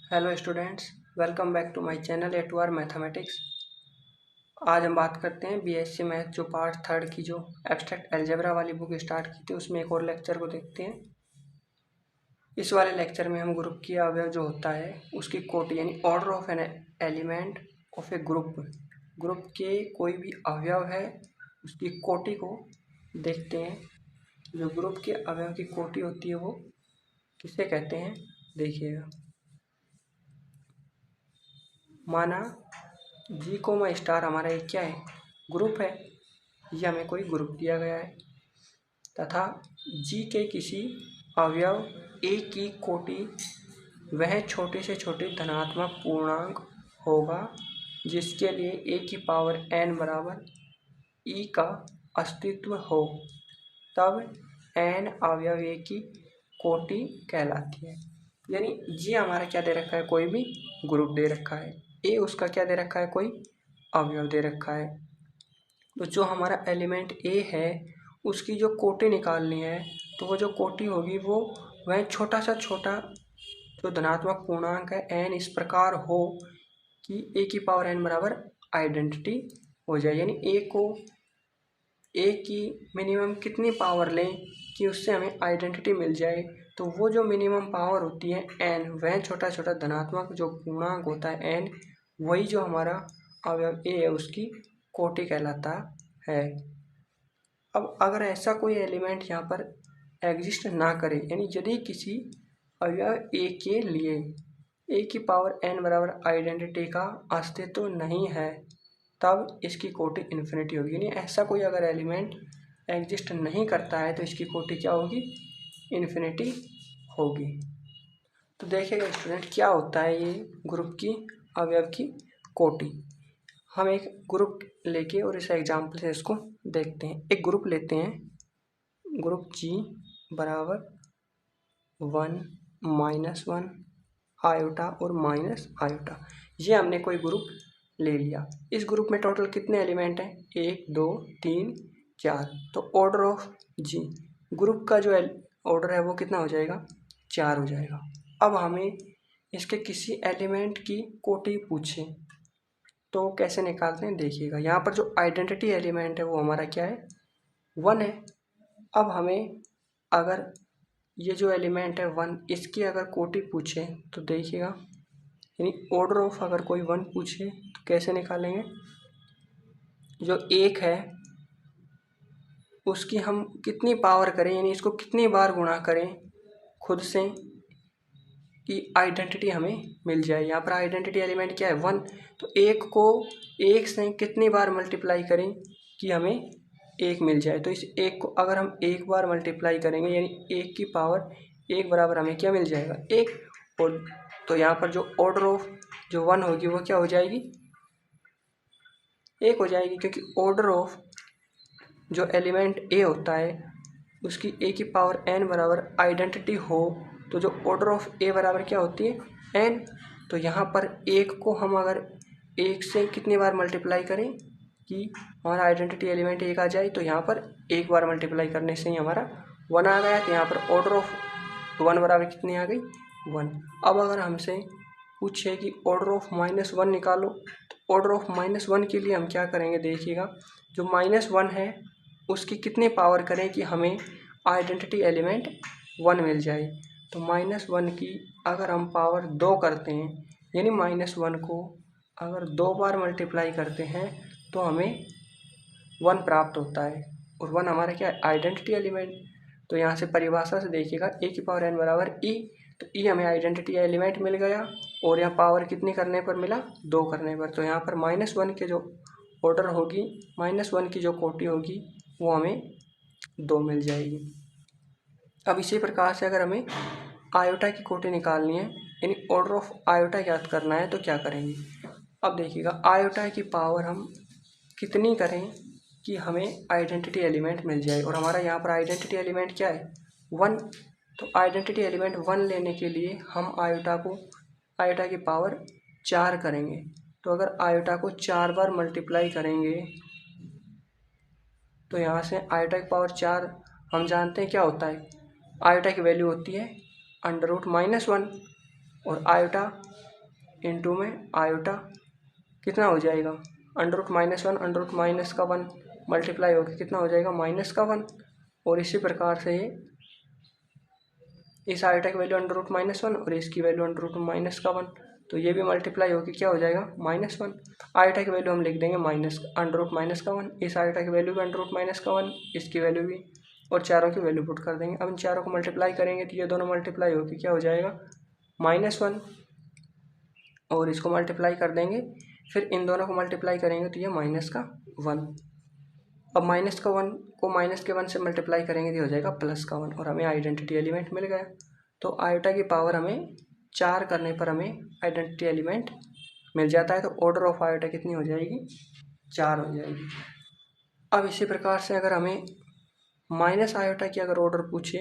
Hello students, welcome back to my channel A2R mathematics. आज हम बात करते हैं बीएससी मैथ जो पार्ट थर्ड की जो एब्स्ट्रैक्ट अलजेब्रा वाली बुक स्टार्ट की थी उसमें एक और लेक्चर को देखते हैं। इस वाले लेक्चर में हम ग्रुप की अवयव जो होता है उसकी कोटि यानी order of an element of A group के कोई भी अवयव है उसकी कोटि को देखते हैं। जो ग्रुप के अवयव की कोटि होती है वो किसे कहते हैं देखिएगा। माना जी कोमा स्टार हमारा एक क्या है, ग्रुप है। ये हमें कोई ग्रुप दिया गया है तथा जी के किसी अवयव ए की कोटि वह छोटे से छोटे धनात्मक पूर्णांक होगा जिसके लिए ए की पावर n बराबर ई का अस्तित्व हो, तब n अवयव ए की कोटि कहलाती है। यानी जी हमारा क्या दे रखा है, कोई भी ग्रुप दे रखा है, ए उसका क्या दे रखा है, कोई अवयव दे रखा है। तो जो हमारा एलिमेंट ए है उसकी जो कोटि निकालनी है तो वो जो कोटि होगी वो वह छोटा सा छोटा जो धनात्मक पूर्णांक है n इस प्रकार हो कि ए की पावर n बराबर आइडेंटिटी हो जाए। यानी ए की मिनिमम कितनी पावर लें कि उससे हमें आइडेंटिटी मिल जाए। तो वो जो मिनिमम पावर होती है n, वह छोटा छोटा धनात्मक जो पूर्णांक होता है n, वही जो हमारा अवयव ए है उसकी कोटि कहलाता है। अब अगर ऐसा कोई एलिमेंट यहाँ पर एग्जिस्ट ना करे, यानी यदि किसी अवयव ए के लिए ए की पावर n बराबर आइडेंटिटी का अस्तित्व नहीं है, तब इसकी कोटि इन्फिनिटी होगी। यानी ऐसा कोई अगर एलिमेंट एग्जिस्ट नहीं करता है तो इसकी कोटि क्या होगी, इन्फिनिटी होगी। तो देखिएगा स्टूडेंट क्या होता है ये ग्रुप की अवयव की कोटि। हम एक ग्रुप लेके और इस एग्जाम्पल से इसको देखते हैं। एक ग्रुप लेते हैं, ग्रुप जी बराबर 1 -1 आयोटा और माइनस आयोटा। ये हमने कोई ग्रुप ले लिया। इस ग्रुप में टोटल कितने एलिमेंट हैं, 1 2 3 4। तो ऑर्डर ऑफ जी ग्रुप का जो ऑर्डर है वो कितना हो जाएगा, 4 हो जाएगा। अब हमें इसके किसी एलिमेंट की कोटि पूछे तो कैसे निकालते हैं देखिएगा। यहाँ पर जो आइडेंटिटी एलिमेंट है वो हमारा क्या है, 1 है। अब हमें अगर ये जो एलिमेंट है 1, इसकी अगर कोटि पूछे तो देखिएगा, यानी ऑर्डर ऑफ अगर कोई 1 पूछे तो कैसे निकालेंगे। जो 1 है उसकी हम कितनी पावर करें, यानी इसको कितनी बार गुणा करें खुद से कि आइडेंटिटी हमें मिल जाए। यहाँ पर आइडेंटिटी एलिमेंट क्या है, 1। तो 1 को 1 से कितनी बार मल्टीप्लाई करें कि हमें 1 मिल जाए। तो इस 1 को अगर हम 1 बार मल्टीप्लाई करेंगे यानी 1 की पावर 1 बराबर हमें क्या मिल जाएगा, 1। और तो यहाँ पर जो ऑर्डर ऑफ जो 1 होगी वो क्या हो जाएगी, 1 हो जाएगी। क्योंकि ऑर्डर ऑफ जो एलिमेंट ए होता है उसकी ए की पावर n बराबर आइडेंटिटी हो तो जो ऑर्डर ऑफ ए बराबर क्या होती है, n। तो यहाँ पर 1 को हम अगर 1 से कितनी बार मल्टीप्लाई करें कि हमारा आइडेंटिटी एलिमेंट 1 आ जाए, तो यहाँ पर 1 बार मल्टीप्लाई करने से ही हमारा 1 आ गया। तो यहाँ पर ऑर्डर ऑफ 1 बराबर कितनी आ गई, 1। अब अगर हमसे पूछे कि ऑर्डर ऑफ -1 निकालो, तो ऑर्डर ऑफ -1 के लिए हम क्या करेंगे देखिएगा। जो -1 है उसकी कितनी पावर करें कि हमें आइडेंटिटी एलिमेंट 1 मिल जाए। तो -1 की अगर हम पावर 2 करते हैं, यानी -1 को अगर 2 बार मल्टीप्लाई करते हैं तो हमें 1 प्राप्त होता है। और 1 हमारा क्या है, आइडेंटिटी एलिमेंट। तो यहाँ से परिभाषा से देखिएगा, ए की पावर n बराबर ई। तो ई हमें आइडेंटिटी एलिमेंट मिल गया और यहाँ पावर कितनी करने पर मिला, 2 करने पर। तो यहाँ पर -1 के जो ऑर्डर होगी, -1 की जो कोटि होगी वो हमें 2 मिल जाएगी। अब इसी प्रकार से अगर हमें आयोटा की कोटि निकालनी है यानी ऑर्डर ऑफ आयोटा ज्ञात करना है तो क्या करेंगे। अब देखिएगा आयोटा की पावर हम कितनी करें कि हमें आइडेंटिटी एलिमेंट मिल जाए। और हमारा यहाँ पर आइडेंटिटी एलिमेंट क्या है, 1। तो आइडेंटिटी एलिमेंट 1 लेने के लिए हम आयोटा की पावर 4 करेंगे। तो अगर आयोटा को 4 बार मल्टीप्लाई करेंगे तो यहाँ से आयोटा की पावर 4 हम जानते हैं क्या होता है, आयोटा की वैल्यू होती है √-1। और आयोटा इंटू में आयोटा कितना हो जाएगा, √-1 √-1 मल्टीप्लाई होकर कितना हो जाएगा, -1। और इसी प्रकार से ये इस आयोटा की वैल्यू √-1 और इसकी वैल्यू √-1, तो ये भी मल्टीप्लाई होकर क्या हो जाएगा, -1। आयोटा की वैल्यू हम लिख देंगे √-1, इस आयोटा की वैल्यू भी √-1, इसकी वैल्यू भी, और चारों की वैल्यू पुट कर देंगे। अब इन चारों को मल्टीप्लाई करेंगे तो ये दोनों मल्टीप्लाई होकर क्या हो जाएगा, -1, और इसको मल्टीप्लाई कर देंगे, फिर इन दोनों को मल्टीप्लाई करेंगे तो ये -1। अब -1 को -1 से मल्टीप्लाई करेंगे तो हो जाएगा +1, और हमें आइडेंटिटी एलिमेंट मिल गया। तो आयोटा की पावर हमें 4 करने पर हमें आइडेंटिटी एलिमेंट मिल जाता है। तो ऑर्डर ऑफ आयोटा कितनी हो जाएगी, 4 हो जाएगी। अब इसी प्रकार से अगर हमें माइनस आयोटा की अगर ऑर्डर पूछे,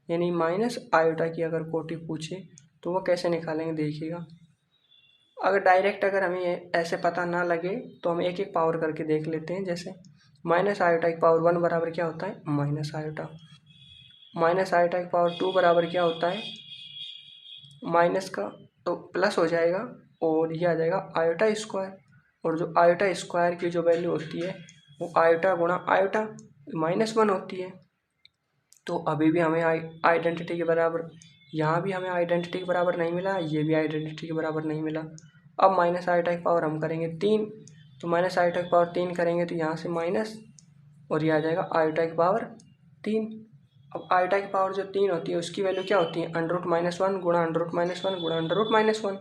यानी माइनस आयोटा की अगर कोटि पूछे, तो वो कैसे निकालेंगे देखिएगा। अगर डायरेक्ट अगर हमें ऐसे पता ना लगे तो हम एक एक पावर करके देख लेते हैं। जैसे माइनस आयोटा की पावर 1 बराबर क्या होता है, माइनस आयोटा। माइनस आयोटा की पावर 2 बराबर क्या होता है, माइनस का तो प्लस हो जाएगा, और ये आ जाएगा आयोटा स्क्वायर। और जो आयोटा स्क्वायर की जो वैल्यू होती है वो आयोटा गुणा आयोटा -1 होती है। तो अभी भी हमें आइडेंटिटी के बराबर, यहाँ भी हमें आइडेंटिटी के बराबर नहीं मिला, ये भी आइडेंटिटी के बराबर नहीं मिला। अब माइनस आयोटा की पावर हम करेंगे 3, तो माइनस आयोटा की पावर 3 करेंगे तो यहाँ से माइनस, और ये आ जाएगा आयोटा की पावर 3। अब आयोटा की पावर जो 3 होती है उसकी वैल्यू क्या होती है, √-1 गुणा √-1 गुणा √-1,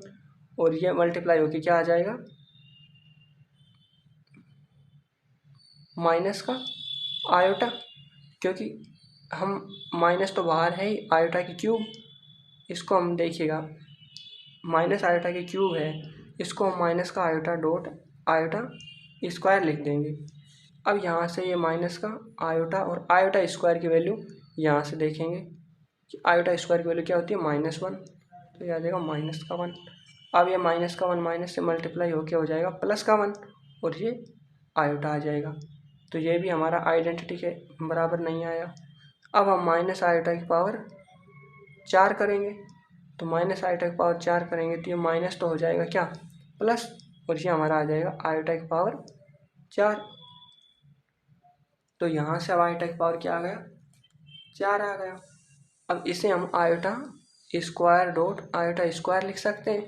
और ये मल्टीप्लाई होकर क्या आ जाएगा, माइनस का आयोटा, क्योंकि हम माइनस तो बाहर है ही, आयोटा की क्यूब, इसको हम देखिएगा माइनस आयोटा की क्यूब है, इसको हम माइनस का आयोटा डॉट आयोटा स्क्वायर लिख देंगे। अब यहाँ से ये माइनस का आयोटा और आयोटा स्क्वायर की वैल्यू यहाँ से देखेंगे कि आयोटा स्क्वायर की वैल्यू क्या होती है, -1, तो ये आ जाएगा -1। अब ये -1 माइनस से मल्टीप्लाई होकर हो जाएगा +1, और ये आयोटा आ जाएगा। तो ये भी हमारा आइडेंटिटी के बराबर नहीं आया। अब हम माइनस आयोटा की पावर 4 करेंगे, तो माइनस आयोटा की पावर 4 करेंगे तो ये माइनस तो हो जाएगा क्या, प्लस, और ये हमारा आ जाएगा आयोटा की पावर 4। तो यहाँ से अब आयोटा की पावर क्या आ गया, 4 आ गया। अब इसे हम iota square dot iota square लिख सकते हैं।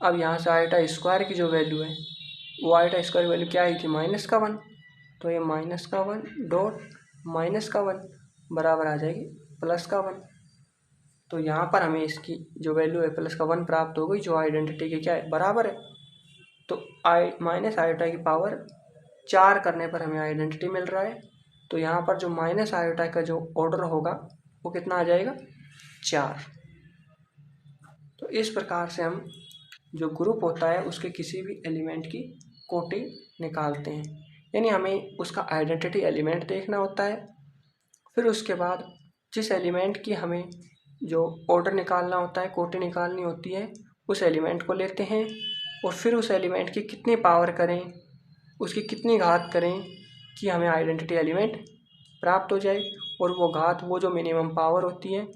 अब यहाँ से आयोटा स्क्वायर की जो वैल्यू है वो आयोटा स्क्वायर की वैल्यू क्या आई थी, -1, तो ये -1 डॉट -1 बराबर आ जाएगी +1। तो यहाँ पर हमें इसकी जो वैल्यू है +1 प्राप्त हो गई, जो आइडेंटिटी के क्या है, बराबर है। तो माइनस आयोटा की पावर 4 करने पर हमें आइडेंटिटी मिल रहा है। तो यहाँ पर जो माइनस आयोटा का जो ऑर्डर होगा वो कितना आ जाएगा, 4। तो इस प्रकार से हम जो ग्रुप होता है उसके किसी भी एलिमेंट की कोटि निकालते हैं, यानी हमें उसका आइडेंटिटी एलिमेंट देखना होता है। फिर उसके बाद जिस एलिमेंट की हमें जो ऑर्डर निकालना होता है, कोटि निकालनी होती है, उस एलिमेंट को लेते हैं, और फिर उस एलिमेंट की कितनी पावर करें, उसकी कितनी घात करें कि हमें आइडेंटिटी एलिमेंट प्राप्त हो जाए, और वो घात, वो जो मिनिमम पावर होती है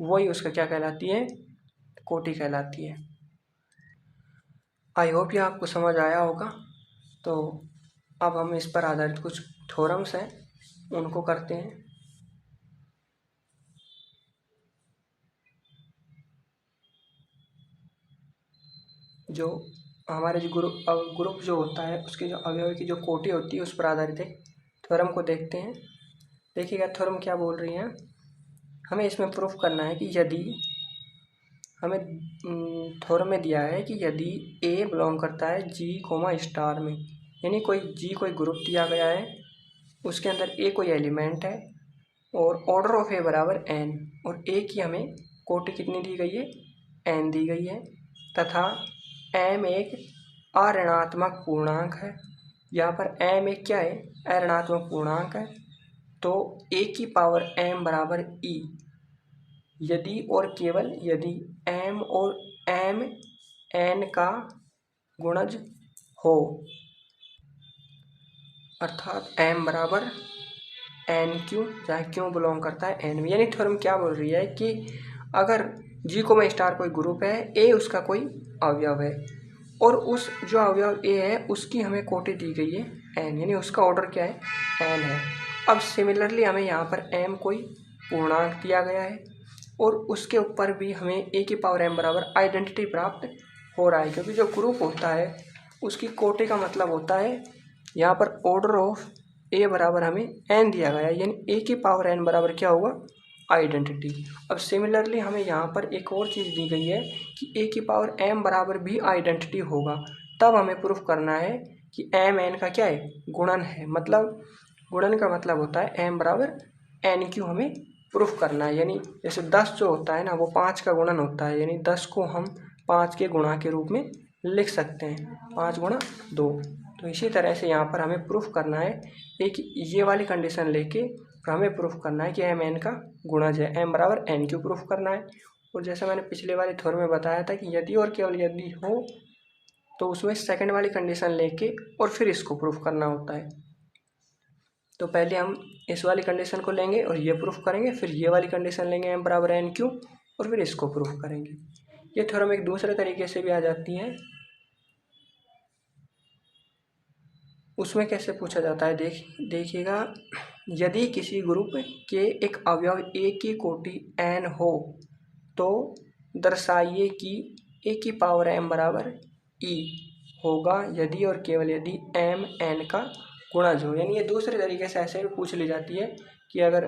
वही उसका क्या कहलाती है, कोटि कहलाती है। आई होप ये आपको समझ आया होगा। तो अब हम इस पर आधारित कुछ थ्योरम्स हैं उनको करते हैं। जो हमारे जो ग्रुप जो होता है उसके जो अवयव की जो कोटि होती है उस पर आधारित एक थ्योरम को देखते हैं। देखिएगा थ्योरम क्या बोल रही है, हमें इसमें प्रूफ करना है कि यदि हमें थ्योरम में दिया है कि यदि ए बिलोंग करता है जी स्टार में, यानी कोई ग्रुप दिया गया है, उसके अंदर ए कोई एलिमेंट है, और ऑर्डर ऑफ ए बराबर n, और ए की हमें कोटि कितनी दी गई है, n दी गई है, तथा m एक अऋणात्मक पूर्णांक है। यहाँ पर m एक क्या है, अऋणात्मक पूर्णांक है। तो a की पावर m बराबर e, यदि और केवल यदि m और m n का गुणज हो, अर्थात m बराबर n क्यू, जहाँ क्यों बिलोंग करता है n में। यानी थ्योरम क्या बोल रही है कि अगर जी कोमा स्टार कोई ग्रुप है, ए उसका कोई अवयव है और उस जो अवयव ए है उसकी हमें कोटि दी गई है एन, यानी उसका ऑर्डर क्या है, एन है। अब सिमिलरली हमें यहाँ पर एम कोई पूर्णांक दिया गया है और उसके ऊपर भी हमें ए की पावर एम बराबर आइडेंटिटी प्राप्त हो रहा है, क्योंकि जो ग्रुप होता है उसकी कोटि का मतलब होता है यहाँ पर ऑर्डर ऑफ ए बराबर हमें एन दिया गया है, यानी ए की पावर एन बराबर क्या होगा, आइडेंटिटी। अब सिमिलरली हमें यहाँ पर एक और चीज़ दी गई है कि ए की पावर एम बराबर भी आइडेंटिटी होगा, तब हमें प्रूफ करना है कि एम एन का क्या है, गुणन है। मतलब गुणन का मतलब होता है एम बराबर एन क्यू हमें प्रूफ करना है, यानी जैसे 10 जो होता है ना वो 5 का गुणन होता है, यानी 10 को हम 5 के गुणा के रूप में लिख सकते हैं, 5 गुणा 2। तो इसी तरह से यहाँ पर हमें प्रूफ करना है एक ये वाली कंडीशन लेके हमें प्रूफ करना है कि एम एन का गुणज है, एम बराबर एन क्यू प्रूफ करना है। और जैसे मैंने पिछले वाले थ्योरम में बताया था कि यदि और केवल यदि हो तो उसमें सेकंड वाली कंडीशन लेके और फिर इसको प्रूफ करना होता है। तो पहले हम इस वाली कंडीशन को लेंगे और ये प्रूफ करेंगे, फिर ये वाली कंडीशन लेंगे एम बराबर एन क्यू और फिर इसको प्रूफ करेंगे। ये थ्योरम एक दूसरे तरीके से भी आ जाती है, उसमें कैसे पूछा जाता है देखिएगा, यदि किसी ग्रुप के एक अवयव ए की कोटि एन हो तो दर्शाइए कि ए की पावर एम बराबर ई होगा यदि और केवल यदि एम एन का गुणज हो। यानी ये दूसरे तरीके से ऐसे भी पूछ ली जाती है कि अगर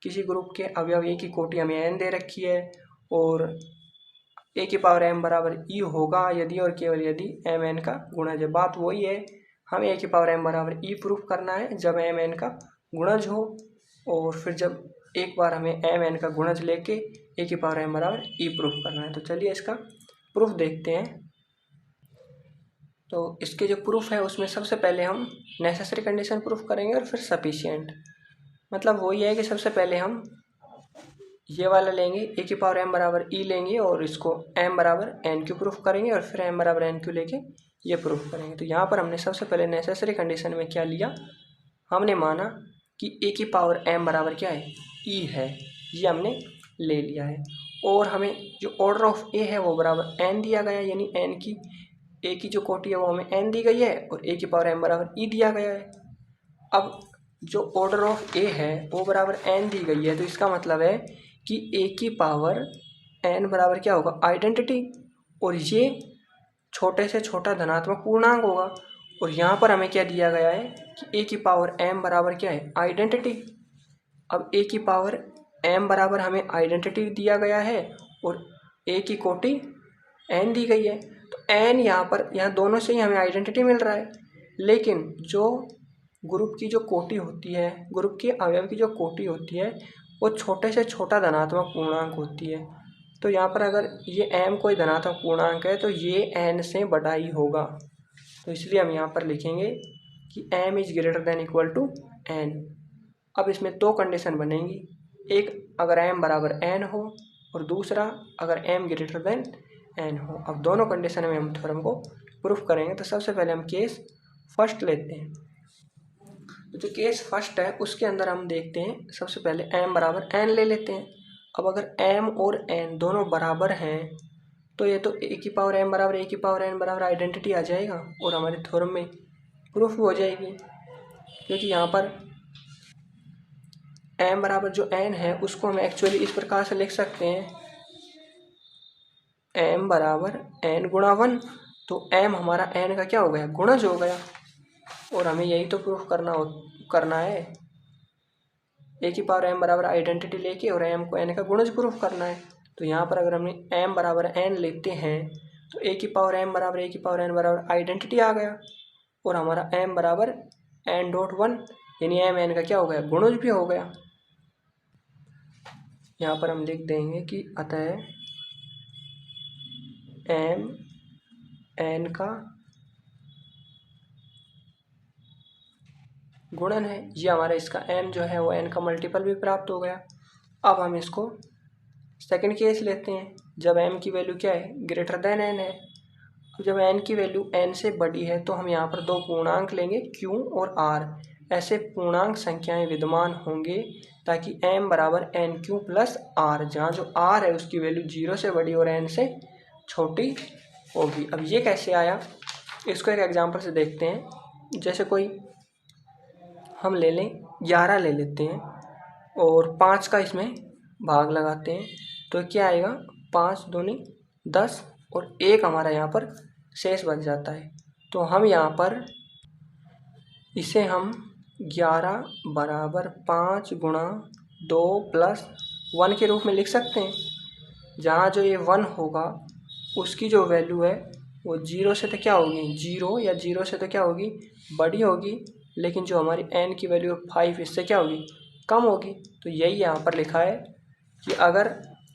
किसी ग्रुप के अवयव ए की कोटि हमें एन दे रखी है और ए की पावर एम बराबर ई होगा यदि और केवल यदि एम एन का गुणज है। बात वही है, हमें ए की पावर एम बराबर ई प्रूफ करना है जब एम एन का गुणज हो, और फिर जब एक बार हमें एम एन का गुणज लेके ए की पावर एम बराबर ई प्रूफ करना है। तो चलिए इसका प्रूफ देखते हैं। तो इसके जो प्रूफ है उसमें सबसे पहले हम नेसेसरी कंडीशन प्रूफ करेंगे और फिर सफिशिएंट। मतलब वही है कि सबसे पहले हम ये वाला लेंगे, ए की पावर एम बराबर ई लेंगे और इसको एम बराबर एन क्यू प्रूफ करेंगे और फिर एम बराबर एन क्यू लेके ये प्रूफ करेंगे। तो यहाँ पर हमने सबसे पहले नेसेसरी कंडीशन में क्या लिया, हमने माना कि ए की पावर एम बराबर क्या है, ई है, ये हमने ले लिया है। और हमें जो ऑर्डर ऑफ ए है वो बराबर एन दिया गया है, यानी एन की ए की जो कोटि है वो हमें एन दी गई है और ए की पावर एम बराबर ई दिया गया है। अब जो ऑर्डर ऑफ ए है वो बराबर एन दी गई है, तो इसका मतलब है कि ए की पावर एन बराबर क्या होगा, आइडेंटिटी, और ये छोटे से छोटा धनात्मक पूर्णांक होगा। और यहाँ पर हमें क्या दिया गया है कि ए की पावर एम बराबर क्या है, आइडेंटिटी। अब ए की पावर एम बराबर हमें आइडेंटिटी दिया गया है और ए की कोटि एन दी गई है, तो एन यहाँ दोनों से ही हमें आइडेंटिटी मिल रहा है। लेकिन जो ग्रुप की जो कोटि होती है, ग्रुप के अवयव की जो कोटि होती है वो छोटे से छोटा धनात्मक पूर्णांक होती है। तो यहाँ पर अगर ये m कोई धनात्मक पूर्णांक है तो ये n से बड़ा ही होगा। तो इसलिए हम यहाँ पर लिखेंगे कि m is greater than equal to n। अब इसमें दो कंडीशन बनेंगी, एक अगर m बराबर n हो और दूसरा अगर m ग्रेटर देन n हो। अब दोनों कंडीशन में हम थ्योरम को प्रूफ करेंगे। तो सबसे पहले हम केस फर्स्ट लेते हैं। तो जो केस फर्स्ट है उसके अंदर हम देखते हैं, सबसे पहले m बराबर n ले लेते हैं। अब अगर m और n दोनों बराबर हैं तो ये तो a की पावर m बराबर a की पावर n बराबर आइडेंटिटी आ जाएगा और हमारे थ्योरम में प्रूफ हो जाएगी। क्योंकि यहाँ पर m बराबर जो n है उसको हम एक्चुअली इस प्रकार से लिख सकते हैं, m बराबर n गुणा 1। तो m हमारा n का क्या हो गया, गुणज हो गया। और हमें यही तो प्रूफ करना है, ए की पावर एम बराबर आइडेंटिटी लेके और एम को एन का गुणज प्रूफ करना है। तो यहाँ पर अगर हमने एम बराबर एन लेते हैं तो ए की पावर एम बराबर ए की पावर एन बराबर आइडेंटिटी आ गया और हमारा एम बराबर एन डॉट 1 यानी एम एन का क्या हो गया, गुणज भी हो गया। यहाँ पर हम लिख देंगे कि अतः एम एन का गुणन है। ये हमारा इसका m जो है वो n का मल्टीपल भी प्राप्त हो गया। अब हम इसको सेकंड केस लेते हैं, जब m की वैल्यू क्या है, ग्रेटर देन n है। जब n की वैल्यू n से बड़ी है तो हम यहाँ पर दो पूर्णांक लेंगे q और r। ऐसे पूर्णांक संख्याएं विद्यमान होंगे ताकि m बराबर एन क्यू प्लस आर, जहाँ जो r है उसकी वैल्यू 0 से बड़ी और n से छोटी होगी। अब ये कैसे आया, इसको एक एग्जांपल से देखते हैं। जैसे कोई हम ले लें 11 ले लेते हैं और 5 का इसमें भाग लगाते हैं, तो क्या आएगा 5 दूनी 10 और 1 हमारा यहाँ पर शेष बच जाता है। तो हम यहाँ पर इसे हम 11 बराबर 5 गुणा 2 प्लस 1 के रूप में लिख सकते हैं, जहाँ जो ये 1 होगा उसकी जो वैल्यू है वो 0 से तो क्या होगी 0, या 0 से तो क्या होगी बड़ी होगी, लेकिन जो हमारी n की वैल्यू 5 इससे क्या होगी कम होगी। तो यही यहाँ पर लिखा है कि अगर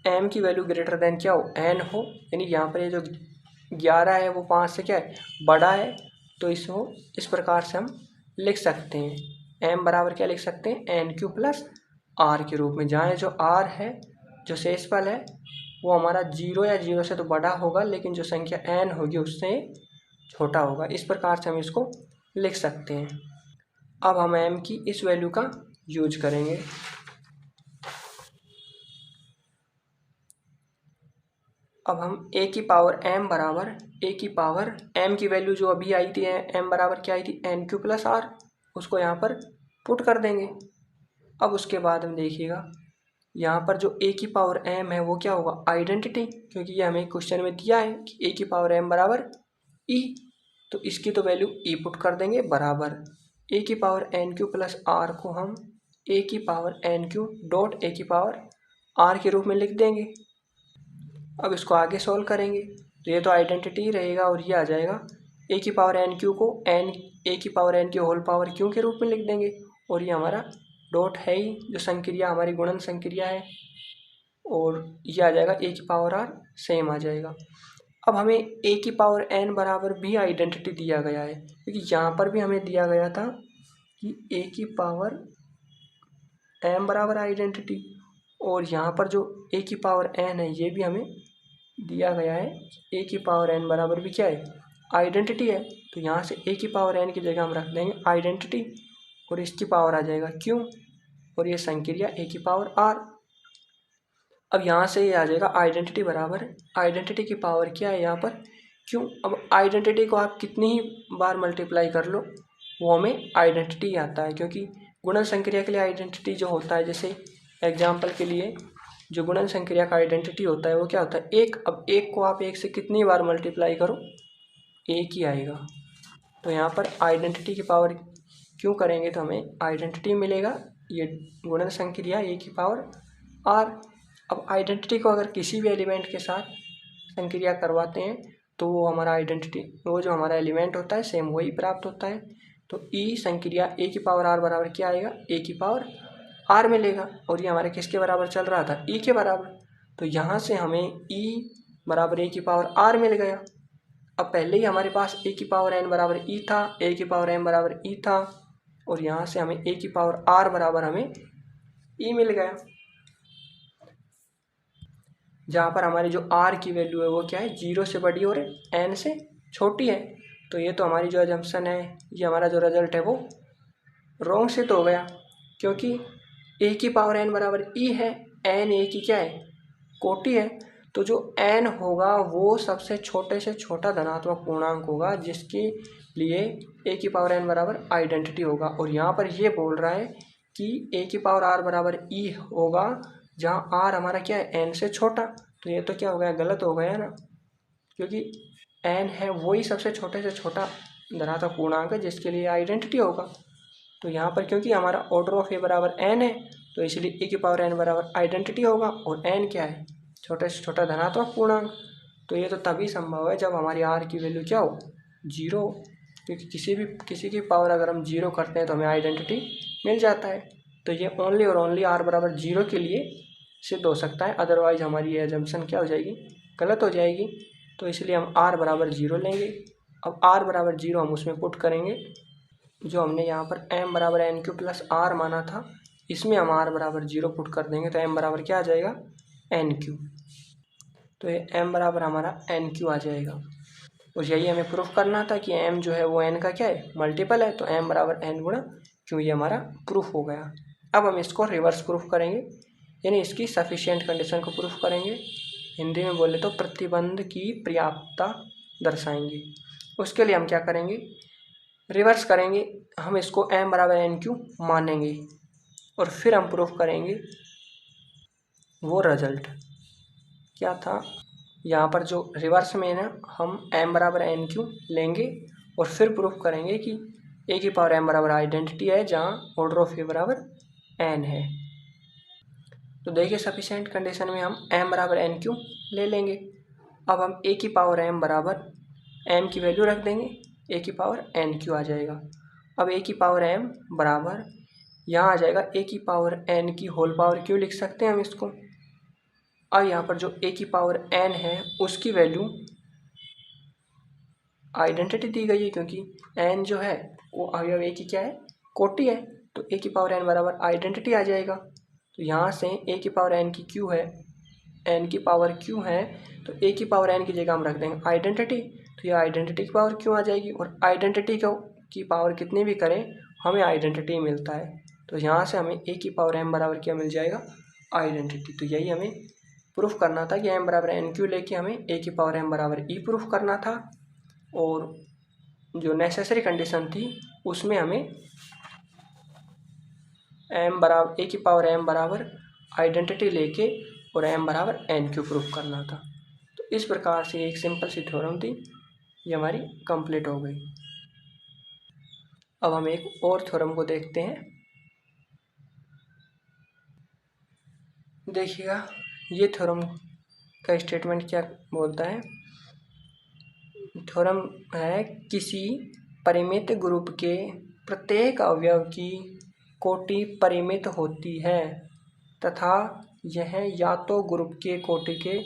m की वैल्यू ग्रेटर देन क्या हो n हो, यानी यहाँ पर ये जो 11 है वो 5 से क्या है बड़ा है, तो इसको इस प्रकार से हम लिख सकते हैं। m बराबर क्या लिख सकते हैं एन क्यू प्लस आर के रूप में, जहाँ जो r है जो शेषफल है वो हमारा 0 या 0 से तो बड़ा होगा, लेकिन जो संख्या n होगी उससे छोटा होगा। इस प्रकार से हम इसको लिख सकते हैं। अब हम m की इस वैल्यू का यूज करेंगे। अब हम a की पावर m बराबर a की पावर m की वैल्यू जो अभी आई थी m बराबर क्या आई थी एन क्यू प्लस आर, उसको यहाँ पर पुट कर देंगे। अब उसके बाद हम देखिएगा यहाँ पर जो a की पावर m है वो क्या होगा आइडेंटिटी, क्योंकि ये हमें क्वेश्चन में दिया है कि a की पावर m बराबर e, तो इसकी तो वैल्यू e पुट कर देंगे बराबर a की power n q plus r को हम a की power n q dot a की पावर r के रूप में लिख देंगे। अब इसको आगे सॉल्व करेंगे तो ये तो आइडेंटिटी रहेगा और ये आ जाएगा a की पावर एन क्यू को a की power n q whole power q के रूप में लिख देंगे, और ये हमारा डॉट है ही जो संक्रिया हमारी गुणन संक्रिया है, और ये आ जाएगा a की पावर r सेम आ जाएगा। अब हमें a की पावर n बराबर भी आइडेंटिटी दिया गया है, क्योंकि यहाँ पर भी हमें दिया गया था कि a की पावर m बराबर आइडेंटिटी, और यहाँ पर जो a की पावर n है ये भी हमें दिया गया है a की पावर n बराबर भी क्या है आइडेंटिटी है। तो यहाँ से a की पावर n की जगह हम रख देंगे आइडेंटिटी, और इसकी पावर आ जाएगा q, और ये संक्रिया a की पावर r। अब यहाँ से ये आ जाएगा आइडेंटिटी बराबर आइडेंटिटी की पावर क्या है यहाँ पर q। अब आइडेंटिटी को आप कितनी ही बार मल्टीप्लाई कर लो वो हमें आइडेंटिटी आता है, क्योंकि गुणन संक्रिया के लिए आइडेंटिटी जो होता है, जैसे एग्जाम्पल के लिए जो गुणन संक्रिया का आइडेंटिटी होता है वो क्या होता है एक। अब एक को आप एक से कितनी बार मल्टीप्लाई करो एक ही आएगा। तो यहाँ पर आइडेंटिटी की पावर क्यों करेंगे तो हमें आइडेंटिटी मिलेगा, ये गुणन संक्रिया a की पावर r। अब आइडेंटिटी को अगर किसी भी एलिमेंट के साथ संक्रिया करवाते हैं तो वो हमारा आइडेंटिटी वो जो हमारा एलिमेंट होता है सेम वही प्राप्त होता है। तो e संक्रिया a की पावर r बराबर क्या आएगा a की पावर r मिलेगा, और ये हमारे किसके बराबर चल रहा था e के बराबर। तो यहाँ से हमें e बराबर a की पावर r मिल गया। अब पहले ही हमारे पास a की पावर n बराबर e था, a की पावर m बराबर e था, और यहाँ से हमें a की पावर r बराबर हमें e मिल गया, जहाँ पर हमारी जो r की वैल्यू है वो क्या है 0 से बड़ी और n से छोटी है। तो ये तो हमारी जो अजम्पशन है, ये हमारा जो रिजल्ट है वो रॉन्ग सिद्ध हो गया, क्योंकि a की पावर n बराबर e है, n a की क्या है कोटि है। तो जो n होगा वो सबसे छोटे से छोटा धनात्मक पूर्णांक होगा, जिसके लिए a की पावर n बराबर आइडेंटिटी होगा। और यहाँ पर ये बोल रहा है कि a की पावर r बराबर e होगा, जहाँ r हमारा क्या है n से छोटा। तो ये तो क्या हो गया गलत हो गया ना, क्योंकि n है वही सबसे छोटे से छोटा धनात्मक पूर्णांक है जिसके लिए आइडेंटिटी होगा। तो यहाँ पर क्योंकि हमारा ऑर्डर ऑफ a बराबर n है तो इसलिए a की पावर n बराबर आइडेंटिटी होगा, और n क्या है छोटे से छोटा धनात्मक पूर्णांक। तो ये तो तभी संभव है जब हमारी r की वैल्यू क्या हो 0, क्योंकि किसी की पावर अगर हम 0 करते हैं तो हमें आइडेंटिटी मिल जाता है। तो ये ओनली और ओनली r बराबर 0 के लिए सिद्ध हो सकता है, अदरवाइज हमारी ये एजम्पशन क्या हो जाएगी गलत हो जाएगी। तो इसलिए हम r बराबर 0 लेंगे। अब r बराबर 0 हम उसमें पुट करेंगे, जो हमने यहाँ पर m बराबर एन क्यू प्लस r माना था इसमें हम r बराबर 0 पुट कर देंगे, तो m बराबर क्या आ जाएगा एन क्यू। तो ये m बराबर हमारा एन क्यू आ जाएगा, और यही हमें प्रूफ करना था कि m जो है वो n का क्या है मल्टीपल है। तो m बराबर n गुणा क्यू, ये हमारा प्रूफ हो गया। अब हम इसको रिवर्स प्रूफ करेंगे, यानी इसकी सफिशिएंट कंडीशन को प्रूफ करेंगे। हिंदी में बोले तो प्रतिबंध की पर्याप्तता दर्शाएंगे। उसके लिए हम क्या करेंगे, रिवर्स करेंगे, हम इसको m बराबर एन क्यू मानेंगे और फिर हम प्रूफ करेंगे वो रिजल्ट क्या था। यहाँ पर जो रिवर्स में है ना, हम m बराबर एन क्यू लेंगे और फिर प्रूफ करेंगे कि a की पावर m बराबर आइडेंटिटी है जहाँ ऑर्डर ऑफ a बराबर n है। तो देखिए सफिशिएंट कंडीशन में हम m बराबर एन क्यू ले लेंगे। अब हम a की पावर m बराबर m की वैल्यू रख देंगे, a की पावर n क्यू आ जाएगा। अब a की पावर m बराबर यहाँ आ जाएगा a की पावर n की होल पावर क्यू लिख सकते हैं हम इसको। अब यहाँ पर जो a की पावर n है उसकी वैल्यू आइडेंटिटी दी गई है, क्योंकि n जो है वो अवयव a की क्या है, कोटि है, तो a की पावर n बराबर आइडेंटिटी आ जाएगा। तो यहाँ से a की पावर n की क्यू है, n की पावर क्यू है, तो a की पावर n की जगह हम रख देंगे आइडेंटिटी, तो ये आइडेंटिटी की पावर क्यू आ जाएगी। और आइडेंटिटी की पावर कितनी भी करें हमें आइडेंटिटी मिलता है, तो यहाँ से हमें a की पावर m बराबर क्या मिल जाएगा, आइडेंटिटी। तो यही हमें प्रूफ करना था कि m बराबर एन क्यू लेके हमें a की पावर m बराबर ई प्रूफ करना था। और जो नेसेसरी कंडीशन थी उसमें हमें m बराबर a की पावर m बराबर आइडेंटिटी लेके और m बराबर एन क्यू प्रूफ करना था। तो इस प्रकार से एक सिंपल सी थ्योरम थी, ये हमारी कंप्लीट हो गई। अब हम एक और थ्योरम को देखते हैं। देखिएगा ये थ्योरम का स्टेटमेंट क्या बोलता है। थ्योरम है किसी परिमित ग्रुप के प्रत्येक अवयव की कोटि परिमित होती है तथा यह या तो ग्रुप के कोटि के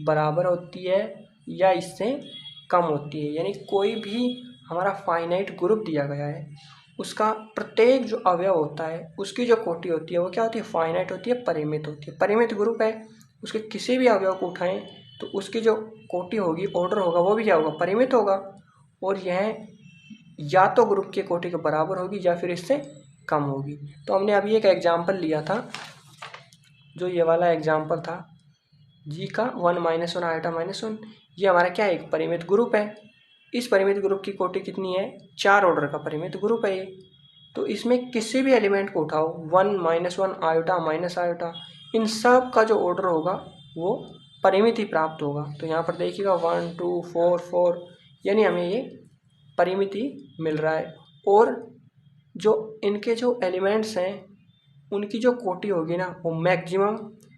बराबर होती है या इससे कम होती है। यानी कोई भी हमारा फाइनाइट ग्रुप दिया गया है, उसका प्रत्येक जो अवयव होता है उसकी जो कोटि होती है वो क्या होती है, फाइनाइट होती है, परिमित होती है। परिमित ग्रुप है, उसके किसी भी अवयव को उठाएं तो उसकी जो कोटि होगी, ऑर्डर होगा, वो भी क्या होगा, परिमित होगा। और यह या तो ग्रुप के कोटि के बराबर होगी या फिर इससे कम होगी। तो हमने अभी एक एग्जाम्पल लिया था, जो ये वाला एग्जाम्पल था जी का 1 - 1 आयोटा -1, ये हमारा क्या है, एक परिमित ग्रुप है। इस परिमित ग्रुप की कोटि कितनी है, 4 ऑर्डर का परिमित ग्रुप है ये। तो इसमें किसी भी एलिमेंट को उठाओ, 1 - 1 आयोटा माइनस आयोटा, इन सब का जो ऑर्डर होगा वो परिमित ही प्राप्त होगा। तो यहाँ पर देखिएगा 1 2 4 4, यानी हमें ये परिमित ही मिल रहा है। और जो इनके जो एलिमेंट्स हैं उनकी जो कोटि होगी ना, वो मैक्सिमम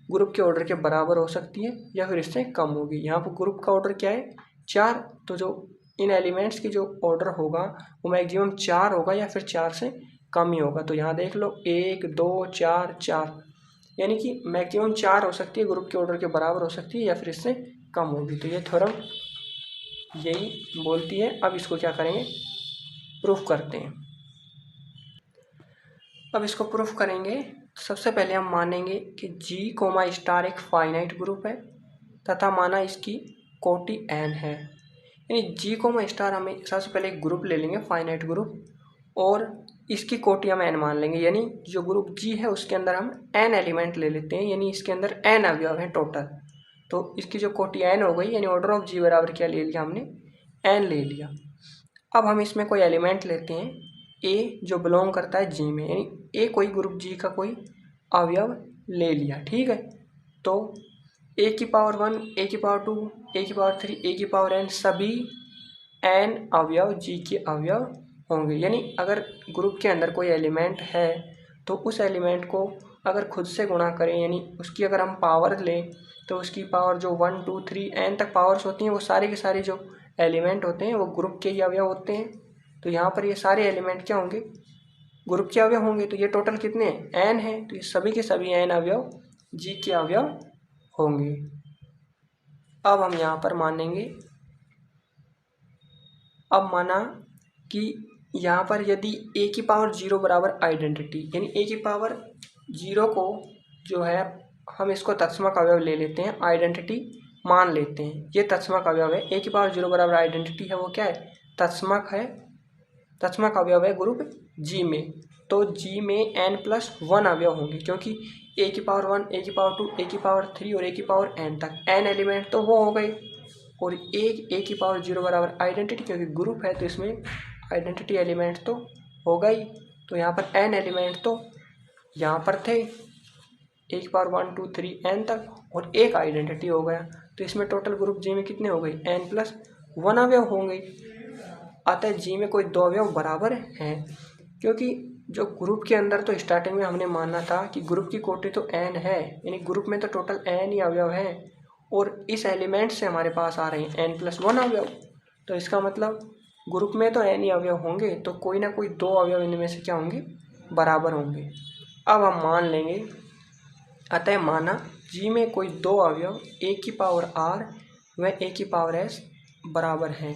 ग्रुप के ऑर्डर के बराबर हो सकती है या फिर इससे कम होगी। यहाँ पर ग्रुप का ऑर्डर क्या है, 4, तो जो इन एलिमेंट्स की जो ऑर्डर होगा वो मैक्सिमम 4 होगा या फिर 4 से कम ही होगा। तो यहाँ देख लो 1 2 4 4, यानी कि मैक्सिमम 4 हो सकती है, ग्रुप के ऑर्डर के बराबर हो सकती है या फिर इससे कम होगी। तो ये थ्योरम यही बोलती है। अब इसको क्या करेंगे, प्रूफ करते हैं। अब इसको प्रूफ करेंगे, सबसे पहले हम मानेंगे कि जी कोमा स्टार एक फाइनाइट ग्रुप है तथा माना इसकी कोटि n है। यानी जी कोमा स्टार हमें सबसे पहले एक ग्रुप ले लेंगे, फाइनाइट ग्रुप, और इसकी कोटि हम n मान लेंगे। यानी जो ग्रुप जी है उसके अंदर हम n एलिमेंट ले लेते हैं, यानी इसके अंदर n अवयव हैं टोटल। तो इसकी जो कोटि n हो गई, यानी ऑर्डर ऑफ जी बराबर क्या ले लिया हमने, n ले लिया। अब हम इसमें कोई एलिमेंट लेते हैं a जो बिलोंग करता है जी में, यानी a कोई ग्रुप जी का कोई अवयव ले लिया, ठीक है। तो a की पावर 1, a की पावर 2, a की पावर 3, a की पावर n, सभी n अवयव जी के अवयव होंगे। यानी अगर ग्रुप के अंदर कोई एलिमेंट है तो उस एलिमेंट को अगर खुद से गुणा करें, यानी उसकी अगर हम पावर लें तो उसकी पावर जो 1 2 3 n तक पावर्स होती हैं, वो सारे के सारे जो एलिमेंट होते हैं वो ग्रुप के ही अवयव होते हैं। तो यहाँ पर ये सारे एलिमेंट क्या होंगे, ग्रुप के अवयव होंगे। तो ये टोटल कितने हैं, n है, तो ये सभी के सभी n अवयव जी के अवयव होंगे। अब हम यहाँ पर मानेंगे, अब माना कि यहाँ पर यदि a की पावर 0 बराबर आइडेंटिटी, यानी a की पावर 0 को जो है हम इसको तत्समक अवयव ले लेते हैं, आइडेंटिटी मान लेते हैं, ये तत्समक अवयव है। a की पावर 0 बराबर आइडेंटिटी है, वो क्या है, तत्समक है, तत्समक अवयव है ग्रुप जी में। तो जी में n+1 अवयव होंगे, क्योंकि a की पावर 1, a की पावर 2, a की पावर 3 और a की पावर n तक n एलिमेंट तो वो हो गए। और एक a की पावर 0 बराबर आइडेंटिटी, क्योंकि ग्रुप है तो इसमें आइडेंटिटी एलिमेंट तो होगा ही। तो यहाँ पर n एलिमेंट तो यहाँ पर थे, a की पावर 1, 2, 3 n तक, और एक आइडेंटिटी हो गया। तो इसमें टोटल ग्रुप जी में कितने हो गए, n+1 अवयव होंगे। अतः जी में कोई दो अवयव बराबर हैं, क्योंकि जो ग्रुप के अंदर तो स्टार्टिंग में हमने माना था कि ग्रुप की कोटि तो n है, यानी ग्रुप में तो टोटल n ही अवयव हैं, और इस एलिमेंट से हमारे पास आ रहे हैं n+1 अवयव। तो इसका मतलब ग्रुप में तो n ही अवयव होंगे, तो कोई ना कोई दो अवयव इनमें से क्या होंगे, बराबर होंगे। अब हम मान लेंगे, अतः माना जी में कोई दो अवयव a की पावर r व a की पावर s बराबर हैं।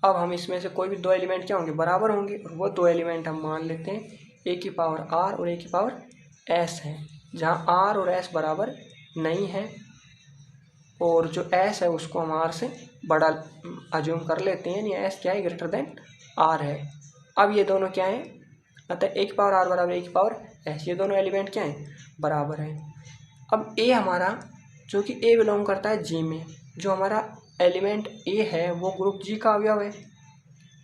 अब हम इसमें से कोई भी दो एलिमेंट क्या होंगे, बराबर होंगे, और वो दो एलिमेंट हम मान लेते हैं a की पावर r और a की पावर s हैं। जहाँ r और s बराबर नहीं है, और जो s है उसको हम r से बड़ा अज्यूम कर लेते हैं, यानी s क्या है, ग्रेटर देन r है। अब ये दोनों क्या हैं, अतः a की पावर r बराबर a की पावर s, ये दोनों एलिमेंट क्या हैं, बराबर हैं। अब a हमारा, जो कि a बिलोंग करता है g में, जो हमारा एलिमेंट a है वो ग्रुप g का अवयव है,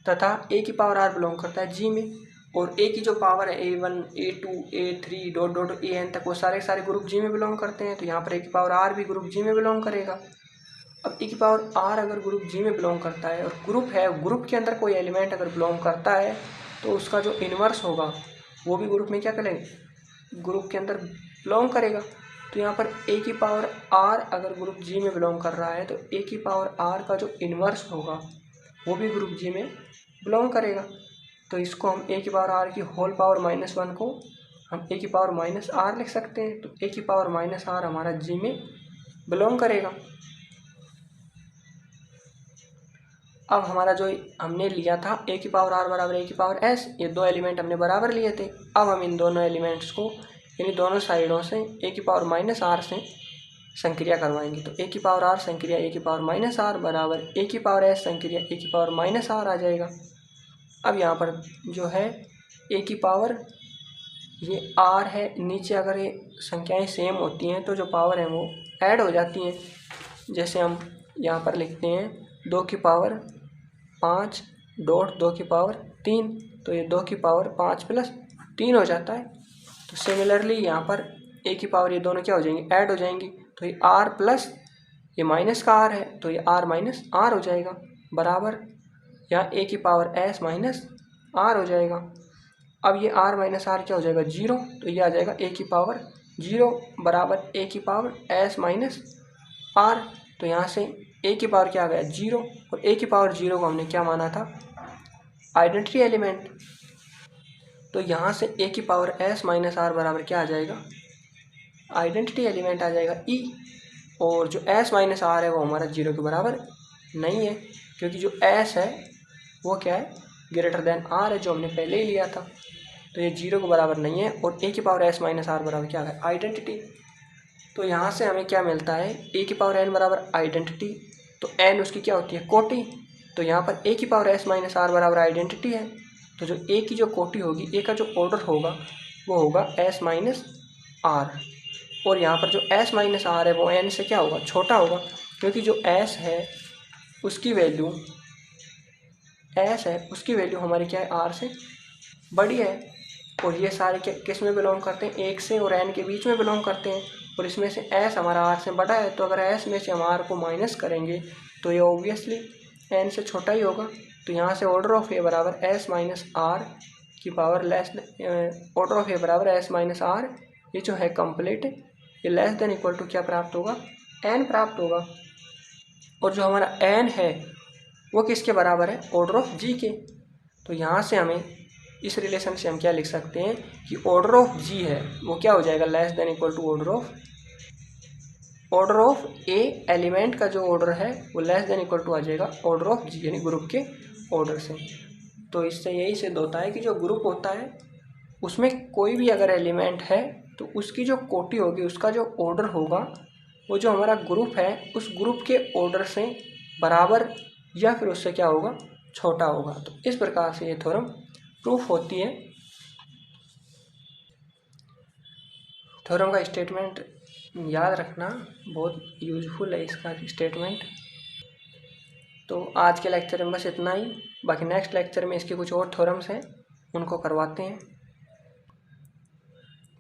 तथा a की पावर r बिलोंग करता है g में, और a की जो पावर है a1, a2, a3 dot dot an तक, वो सारे सारे ग्रुप g में बिलोंग करते हैं। तो यहाँ पर a की पावर r भी ग्रुप g में बिलोंग करेगा। अब a की पावर r अगर ग्रुप g में बिलोंग करता है और ग्रुप है, ग्रुप के अंदर कोई एलिमेंट अगर बिलोंग करता है तो उसका जो इन्वर्स होगा वो भी ग्रुप में क्या करेगा, ग्रुप के अंदर बिलोंग करेगा। तो यहाँ पर a की पावर r अगर ग्रुप g में बिलोंग कर रहा है तो a की पावर r का जो इन्वर्स होगा वो भी ग्रुप g में बिलोंग करेगा। तो इसको हम a की पावर r की होल पावर -1 को हम a की पावर -r लिख सकते हैं। तो a की पावर -r हमारा g में बिलोंग करेगा। अब हमारा जो हमने लिया था a की पावर r बराबर a की पावर s, ये दो एलिमेंट हमने बराबर लिए थे। अब हम इन दोनों एलिमेंट्स को, यानी दोनों साइडों से a की पावर -r से संक्रिया करवाएंगे। तो a की पावर r संक्रिया a की पावर -r बराबर a की पावर s संक्रिया a की पावर -r आ जाएगा। अब यहाँ पर जो है a की पावर, ये r है, नीचे अगर ये संख्याएं सेम होती हैं तो जो पावर है वो ऐड हो जाती हैं। जैसे हम यहाँ पर लिखते हैं 2 की पावर 5 डॉट 2 की पावर 3, तो ये 2 की पावर 5 + 3 हो जाता है। तो सिमिलरली यहाँ पर a की पावर, ये दोनों क्या हो जाएंगे, ऐड हो जाएंगी। तो ये r प्लस ये माइनस का r है, तो ये r माइनस r हो जाएगा, बराबर यहाँ a की पावर s माइनस r हो जाएगा। अब ये r माइनस r क्या हो जाएगा, 0, तो ये आ जाएगा a की पावर 0 बराबर a की पावर s माइनस r। तो यहाँ से a की पावर क्या आ गया, 0, और a की पावर 0 को हमने क्या माना था, आइडेंटिटी एलिमेंट। तो यहाँ से a की पावर s माइनस r बराबर क्या आ जाएगा, आइडेंटिटी एलिमेंट आ जाएगा e। और जो s माइनस r है वो हमारा 0 के बराबर नहीं है, क्योंकि जो s है वो क्या है, ग्रेटर देन r है, जो हमने पहले ही लिया था। तो ये 0 के बराबर नहीं है, और a की पावर s माइनस r बराबर क्या है, आइडेंटिटी। तो यहाँ से हमें क्या मिलता है, a की पावर n बराबर आइडेंटिटी, तो n उसकी क्या होती है, कोटि। तो यहाँ पर a की पावर s माइनस r बराबर आइडेंटिटी है, तो जो a की जो कोटि होगी, a का जो ऑर्डर होगा वो होगा s माइनस r। और यहाँ पर जो s माइनस r है वो n से क्या होगा, छोटा होगा, क्योंकि जो s है उसकी वैल्यू, s है उसकी वैल्यू हमारी क्या है, r से बड़ी है। और ये सारे किस में बिलोंग करते हैं, 1 से और n के बीच में बिलोंग करते हैं, और इसमें से s हमारा r से बड़ा है। तो अगर s में से हम r को माइनस करेंगे तो ये ऑब्वियसली n से छोटा ही होगा। तो यहाँ से ऑर्डर ऑफ a बराबर s माइनस r की power less, order of a बराबर s माइनस r, ये जो है कंप्लीट, ये लेस देन इक्वल टू क्या प्राप्त होगा, n प्राप्त होगा। और जो हमारा n है वो किसके बराबर है, ऑर्डर ऑफ g के। तो यहाँ से हमें इस रिलेशन से हम क्या लिख सकते हैं कि ऑर्डर ऑफ g है वो क्या हो जाएगा, less than equal to order of a element का जो ऑर्डर है वो लेस देन इक्वल टू आ जाएगा ऑर्डर ऑफ g, यानी ग्रुप के ऑर्डर से। तो इससे यही सिद्ध होता है कि जो ग्रुप होता है उसमें कोई भी अगर एलिमेंट है तो उसकी जो कोटि होगी, उसका जो ऑर्डर होगा, वो जो हमारा ग्रुप है उस ग्रुप के ऑर्डर से बराबर या फिर उससे क्या होगा, छोटा होगा। तो इस प्रकार से ये थ्योरम प्रूफ होती है। थ्योरम का स्टेटमेंट याद रखना बहुत यूजफुल है इसका स्टेटमेंट। तो आज के लेक्चर में बस इतना ही। बाकी नेक्स्ट लेक्चर में इसके कुछ और थ्योरम्स हैं उनको करवाते हैं।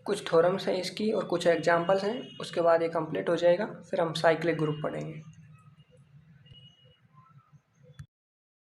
कुछ थ्योरम्स हैं इसकी और कुछ एग्जांपल्स हैं, उसके बाद ये कंप्लीट हो जाएगा। फिर हम साइक्लिक ग्रुप पढ़ेंगे।